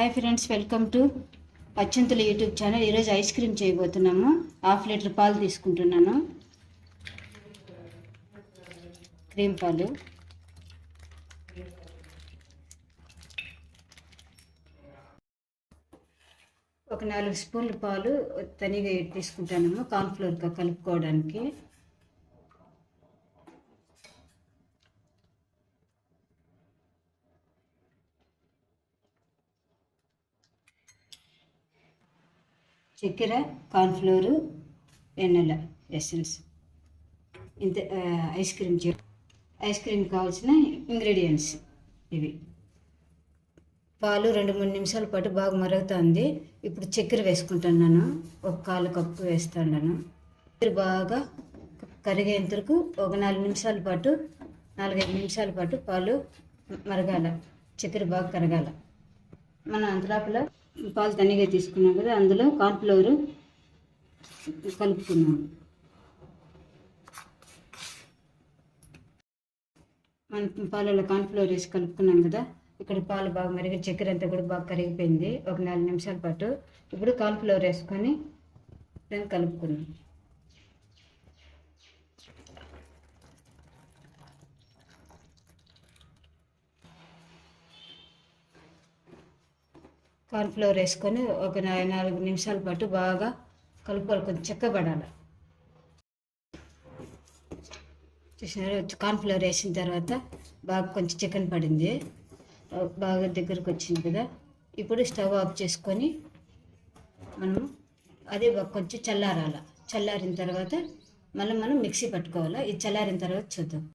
Hi friends, welcome to Atyantula YouTube channel. ఈరోజు ice cream చేయబోతున్నాము. 1/2 litre పాలు తీసుకుంటున్నాను. క్రీమ్ పాలు, ఒక 4 స్పూన్ల పాలు తనిగా తీసుకుంటాను కార్న్ఫ్లోర్ కలుపుకోవడానికి. చక్కెర, కార్న్ఫ్లోరు, వెన్నెల ఎసెన్స్. ఇంత ఐస్ క్రీమ్ కావాల్సిన ఇంగ్రీడియంట్స్ ఇవి. పాలు 2-3 నిమిషాల పాటు బాగా మరుగుతుంది. ఇప్పుడు చక్కెర వేసుకుంటున్నాను. 1/4 కప్పు వేస్తున్నాను. బాగా కరిగేంత వరకు ఒక 4-5 నిమిషాల పాటు పాలు మరగాల. చక్కెర బాగా కరగాల. మనం అంతలోపల పాలు తనిగా తీసుకున్నాం కదా, అందులో కార్న్ఫ్లోర్ కలుపుకున్నాము. మన పాలలో కార్న్ఫ్లోర్ వేసి కలుపుకున్నాం కదా. ఇక్కడ పాలు బాగా మరిగి చక్కెర అంతా కూడా బాగా కరిగిపోయింది. ఒక 4 నిమిషాల పాటు ఇప్పుడు కార్న్ఫ్లోర్ వేసుకొని దాన్ని కలుపుకున్నాం. కార్న్ఫ్లోర్ వేసుకొని ఒక 4 నిమిషాల పాటు బాగా కలుపుకోవాలి. కొంచెం చెక్కబడాలి. చూసినారు, కార్న్ఫ్లోర్ వేసిన తర్వాత బాగా కొంచెం చికెన్ పడింది, బాగా దగ్గరకు వచ్చింది కదా. ఇప్పుడు స్టవ్ ఆఫ్ చేసుకొని మనము అదే కొంచెం చల్లారిన తర్వాత మనం మిక్సీ పట్టుకోవాలి. ఇది చల్లారిన తర్వాత చూద్దాం.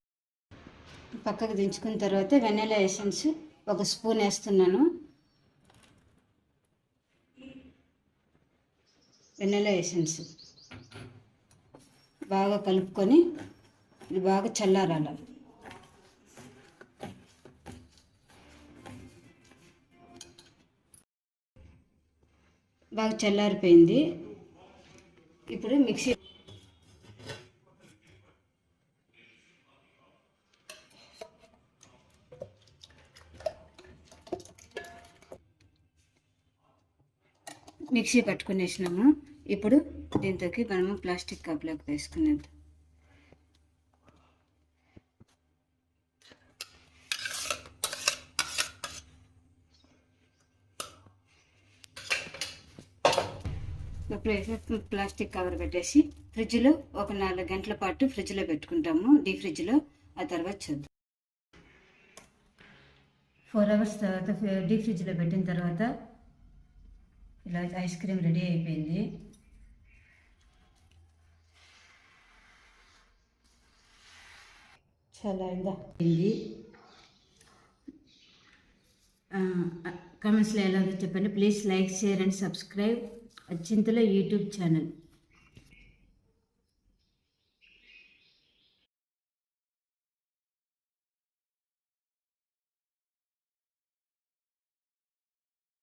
పక్కకు దించుకున్న తర్వాత వెనిలా ఎసెన్స్ 1 స్పూన్ వేస్తున్నాను. వెనిలా ఎసెన్స్ బాగా కలుపుకొని ఇది బాగా చల్లారాలి. బాగా చల్లారిపోయింది. ఇప్పుడు మిక్సీ పట్టుకునేసినాము. ఇప్పుడు దీంతోకి మనము ప్లాస్టిక్ కప్లోకి వేసుకునేది. ఇప్పుడు ప్లాస్టిక్ కవర్ పెట్టేసి ఫ్రిడ్జ్లో ఒక 4 గంటల పాటు ఫ్రిడ్జ్లో పెట్టుకుంటాము, డీప్ ఫ్రిడ్జ్లో. ఆ తర్వాత చూద్దాం. 4 అవర్స్ తర్వాత డీప్ ఫ్రిడ్జ్లో పెట్టిన తర్వాత ఇలా ఐస్ క్రీమ్ రెడీ అయిపోయింది. చాలా అయింది. కామెంట్స్లో ఎలా ఉందో చెప్పండి. Please like, share and subscribe Atyantula YouTube channel.